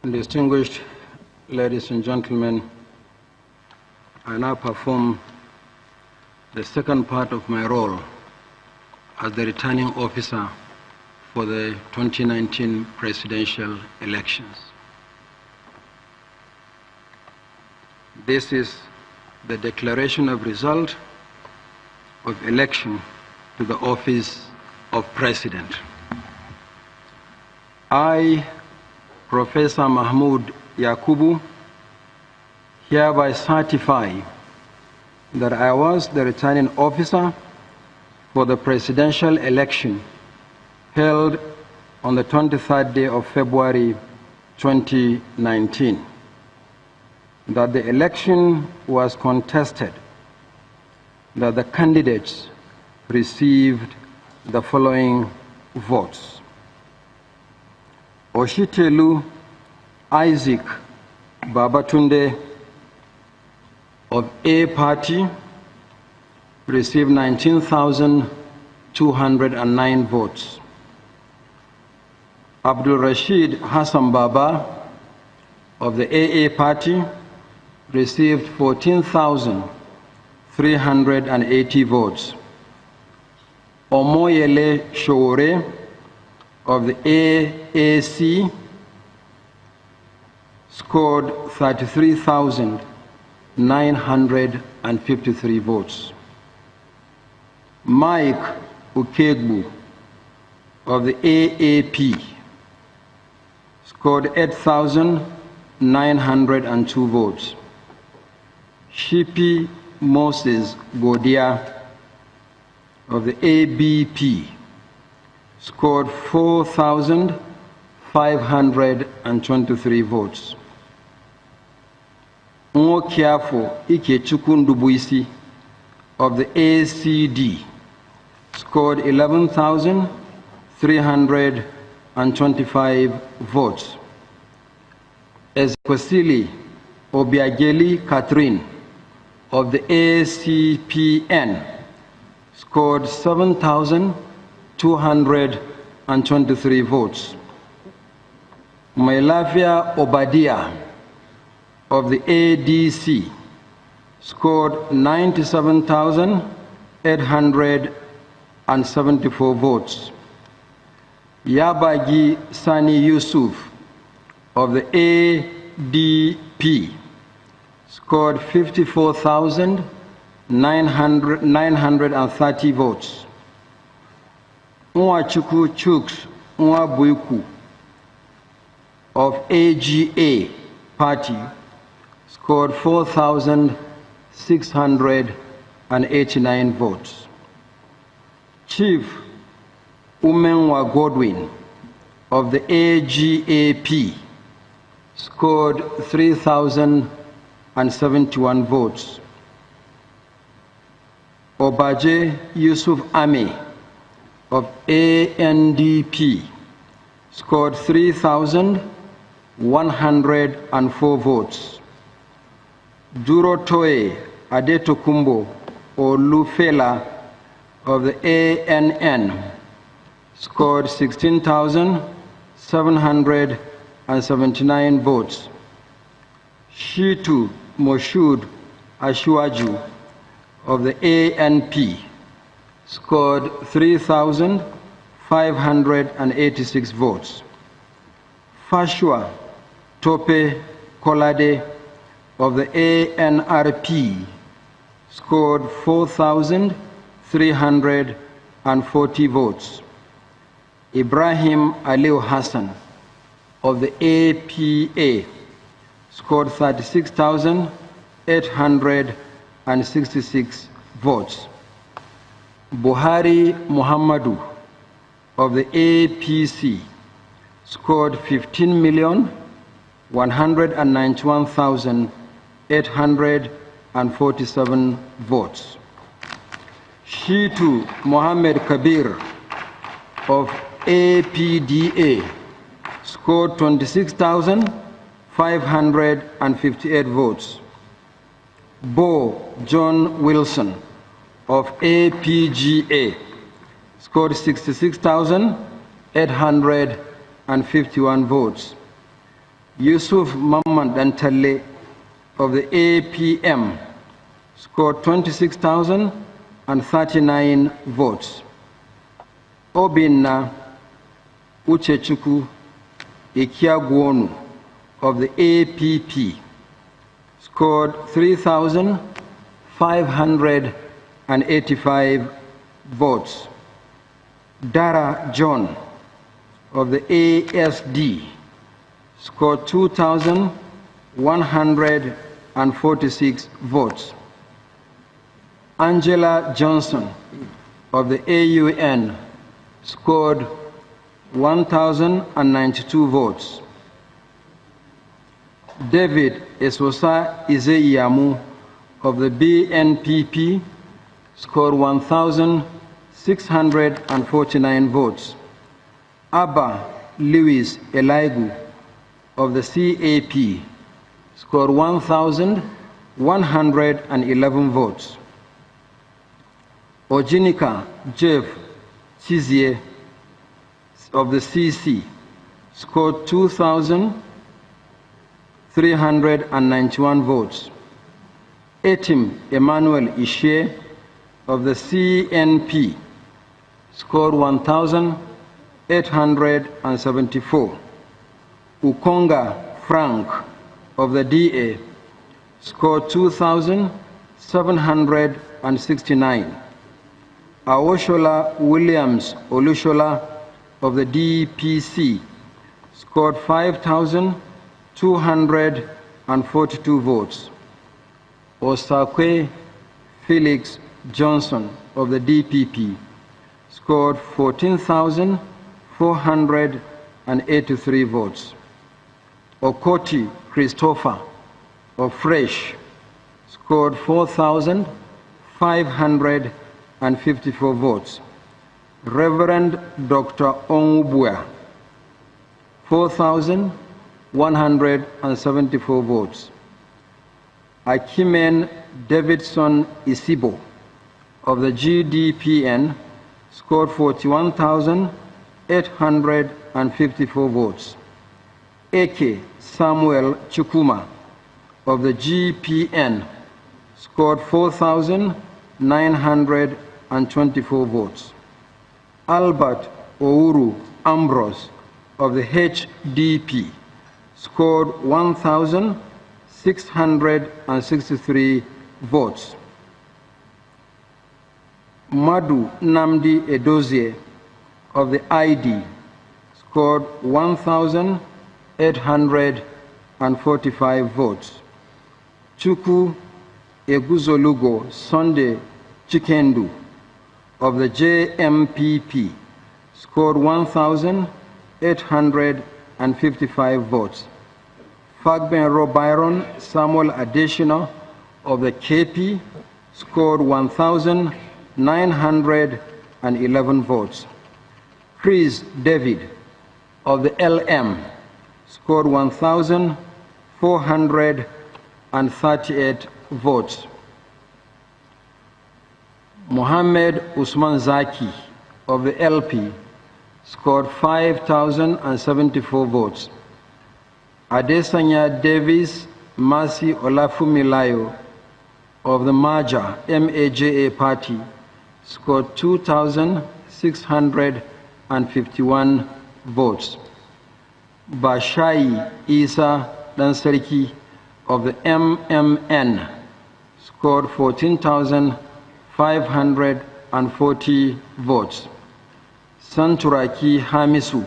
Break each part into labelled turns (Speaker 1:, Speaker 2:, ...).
Speaker 1: Distinguished ladies and gentlemen, I now perform the second part of my role as the returning officer for the 2019 presidential elections. This is the declaration of result of election to the office of President. I, Professor Mahmoud Yakubu, hereby certify that I was the returning officer for the presidential election held on the 23rd day of February 2019, that the election was contested, that the candidates received the following votes. Oshitelu Isaac Babatunde of A Party received 19,209 votes. Abdul Rashid Hassan Baba of the AA Party received 14,380 votes. Omoyele Shore of the AAC scored 33,953 votes. Mike Ukegbu of the AAP scored 8,902 votes. Shipi Moses Godia of the ABP scored 4,523 votes. Nwokiafo Ikechukwu Ndubuisi of the ACD scored 11,325 votes. Ezekwesili Obiageli Catherine of the ACPN scored 7,223 votes. Mailavia Obadia of the ADC scored 97,874 votes. Yabagi Sani Yusuf of the ADP scored 54,930 votes. Nwachukwu Chuks Nwabuiku of AGA Party scored 4,689 votes. Chief Umenwa Godwin of the AGAP scored 3,071 votes. Obaje Yusuf Ame of ANDP scored 3,104 votes. Durotoe Adetokumbo Olufela of the ANN scored 16,779 votes. Shitu Moshud Ashwaju of the ANP scored 3,586 votes. Fashua Tope Kolade of the ANRP scored 4,340 votes. Ibrahim Aliu Hassan of the APA scored 36,866 votes. Buhari Muhammadu of the APC scored 15,191,847 votes. Shitu Mohammed Kabir of APDA scored 26,558 votes. Bo John Wilson of APGA scored 66,851 votes. Yusuf Mamman Dantalle of the APM scored 26,039 votes. Obinna Uchechukwu Ikiagwonu of the APP scored 3,585 votes. Dara John of the ASD scored 2,146 votes. Angela Johnson of the AUN scored 1,092 votes. David Esosa Izeiyamu of the BNPP scored 1,649 votes. Abba Lewis Elaigu of the CAP scored 1,111 votes. Ojinika Jeff Chizie of the CC scored 2,391 votes. Etim Emmanuel Ishe of the CNP scored 1,874. Ukonga Frank of the DA scored 2,769. Awoshola Williams Olushola of the DPC scored 5,242 votes. Osakwe Felix Johnson of the DPP scored 14,483 votes. Okoti Christopher of Fresh scored 4,554 votes. Reverend Dr. Onwubua, 4,174 votes. Akimen Davidson Isibo of the GDPN scored 41,854 votes. Eke Samuel Chukuma of the GPN scored 4,924 votes. Albert Ouru Ambrose of the HDP scored 1,663 votes. Madu Namdi Edozie of the ID scored 1,845 votes. Chuku Eguzolugo Sunday Chikendu of the JMPP scored 1,855 votes. Fagbenro Byron Samuel Adesina of the KP scored 1,911 votes. Chris David of the LM scored 1,438 votes. Mohammed Usman Zaki of the LP scored 5,074 votes. Adesanya Davis Masi Olafumilayo of the MAJA party scored 2,651 votes. Bashai Isa Dansariki of the MMN scored 14,540 votes. Santuraki Hamisu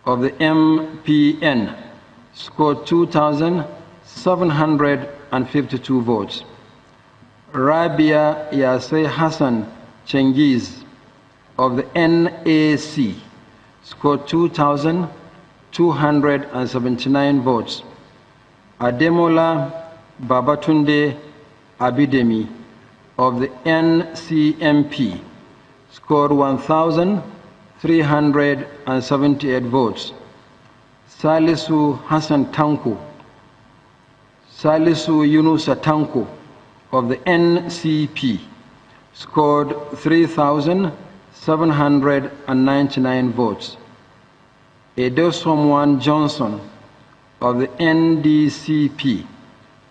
Speaker 1: of the MPN scored 2,752 votes. Rabia Yaseh Hassan Chengiz of the NAC scored 2,279 votes. Ademola Babatunde Abidemi of the NCMP scored 1,378 votes. Salisu Hassan Tanko, Salisu Yunusa Tanko of the NCP scored 3,799 votes. Edosomwan Johnson of the NDCP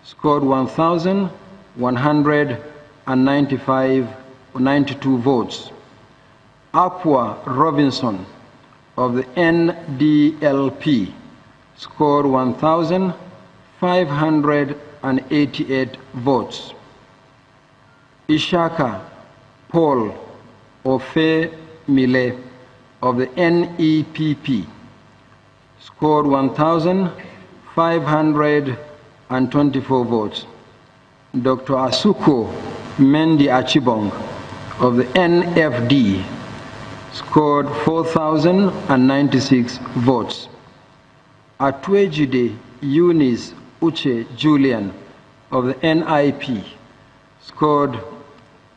Speaker 1: scored 1,192 votes. Apua Robinson of the NDLP scored 1,588 votes. Ishaka Paul Ofe Mile of the NEPP scored 1,524 votes. Dr. Asuko Mendi Achibong of the NFD scored 4,096 votes. Atwejide Eunice Uche Julian of the NIP scored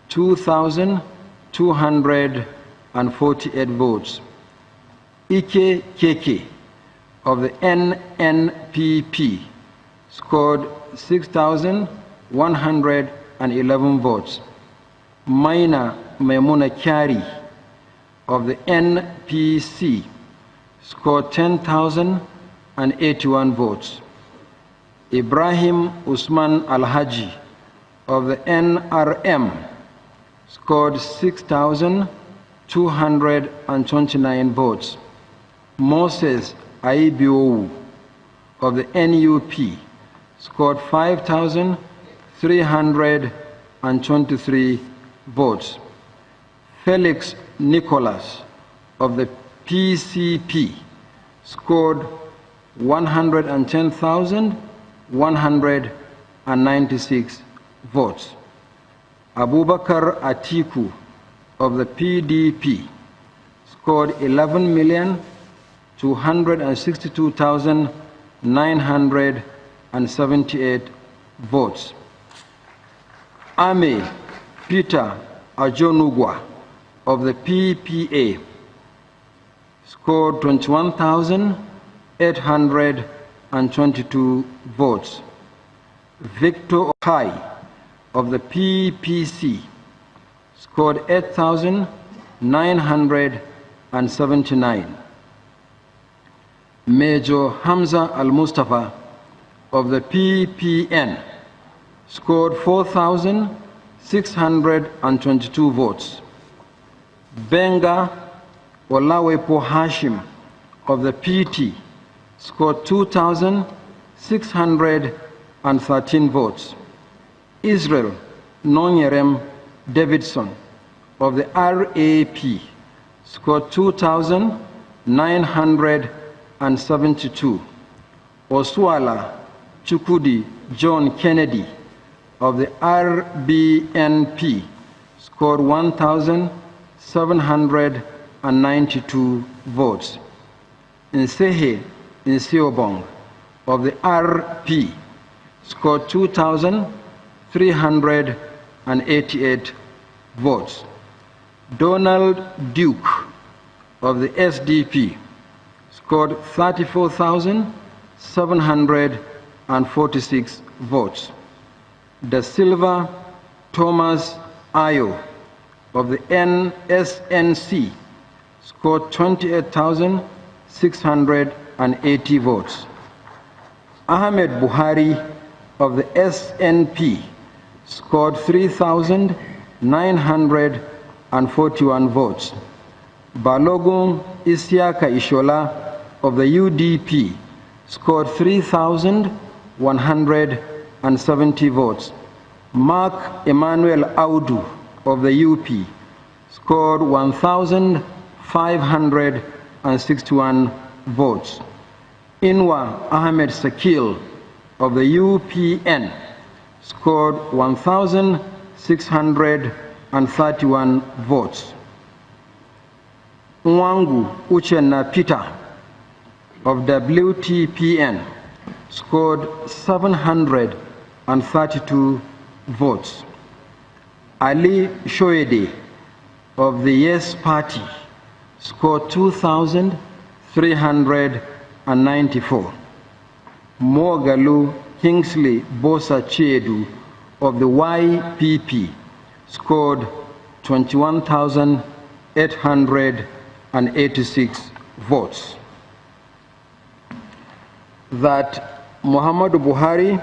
Speaker 1: 2,248 votes. Ike Keke of the NNPP scored 6,111 votes. Maina Maimuna Kyari of the NPC scored 10,081 votes. Ibrahim Usman Al-Haji of the NRM scored 6,229 votes. Moses Aibiou of the NUP scored 5,323 votes. Felix Nicholas of the PCP scored 110,196 votes. Abubakar Atiku of the PDP scored 11,262,978 votes. Ame Peter Ajonugwa of the PPA scored 21,822 votes. Victor Okai of the PPC scored 8,979. Major Hamza Al-Mustafa of the PPN scored 4,622 votes. Benga Olawepo Hashim of the PT scored 2,613 votes. Israel Nonyerem Davidson of the RAP scored 2,972. Oswala Chukudi John Kennedy of the RBNP scored 1,792 votes. Nsehe Nsiobong of the RP scored 2,388 votes. Donald Duke of the SDP scored 34,746 votes. Da Silva Thomas Ayo of the NSNC scored 28,680 votes. Ahmed Buhari of the SNP scored 3,941 votes. Balogun Isiaka Ishola of the UDP scored 3,170 votes. Mark Emmanuel Audu of the UP scored 1,561 votes. Inwa Ahmed Sakil of the UPN scored 1,631 votes. Nwangu Uchenna Peter of WTPN scored 732 votes. Ali Shoede of the Yes Party scored 2,394. Mogalu Kingsley Bosa Chiedu of the YPP scored 21,886 votes. that Muhammadu Buhari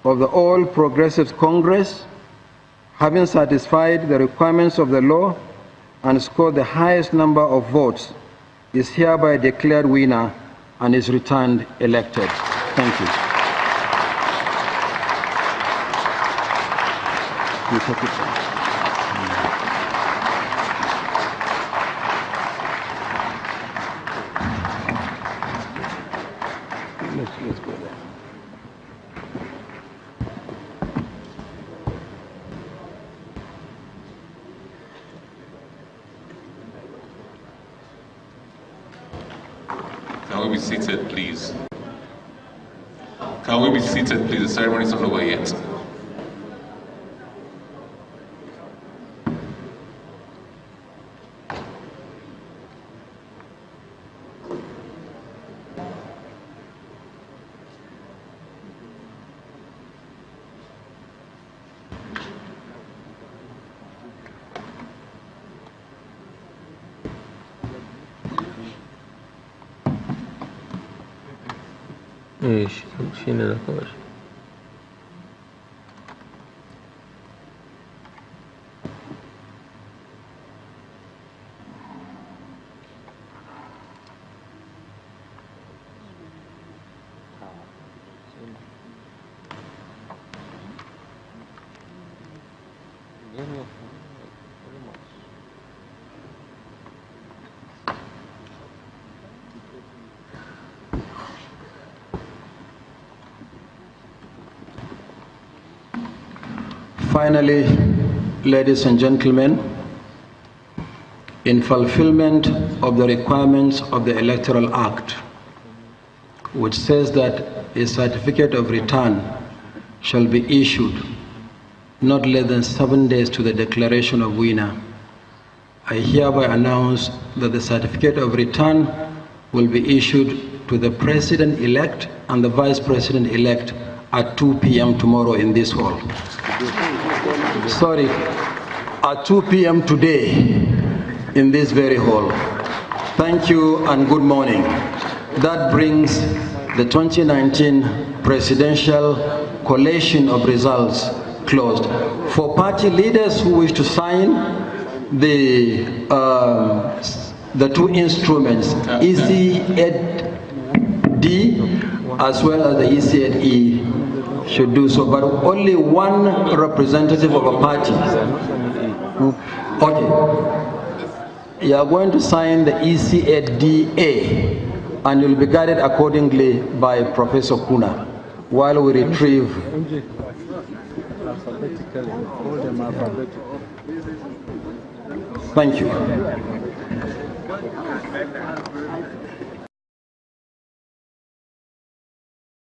Speaker 1: of the All Progressives Congress, having satisfied the requirements of the law and scored the highest number of votes, is hereby declared winner and is returned elected. Thank you. You take it back. Let's go there.
Speaker 2: Can we be seated, please? Can we be seated, please? The ceremony is not over yet.
Speaker 1: Finally, ladies and gentlemen, in fulfillment of the requirements of the Electoral Act, which says that a certificate of return shall be issued not less than 7 days to the declaration of winner, I hereby announce that the certificate of return will be issued to the President-elect and the Vice President-elect at 2 p.m. tomorrow in this hall. Sorry, at 2 p.m. today in this very hall. Thank you and good morning. That brings the 2019 presidential collation of results closed. For party leaders who wish to sign the two instruments, EC8D as well as the EC8E, should do so, but only one representative of a party. Okay. You are going to sign the EC8DA, and you'll be guided accordingly by Professor Kuna while we retrieve. Thank you.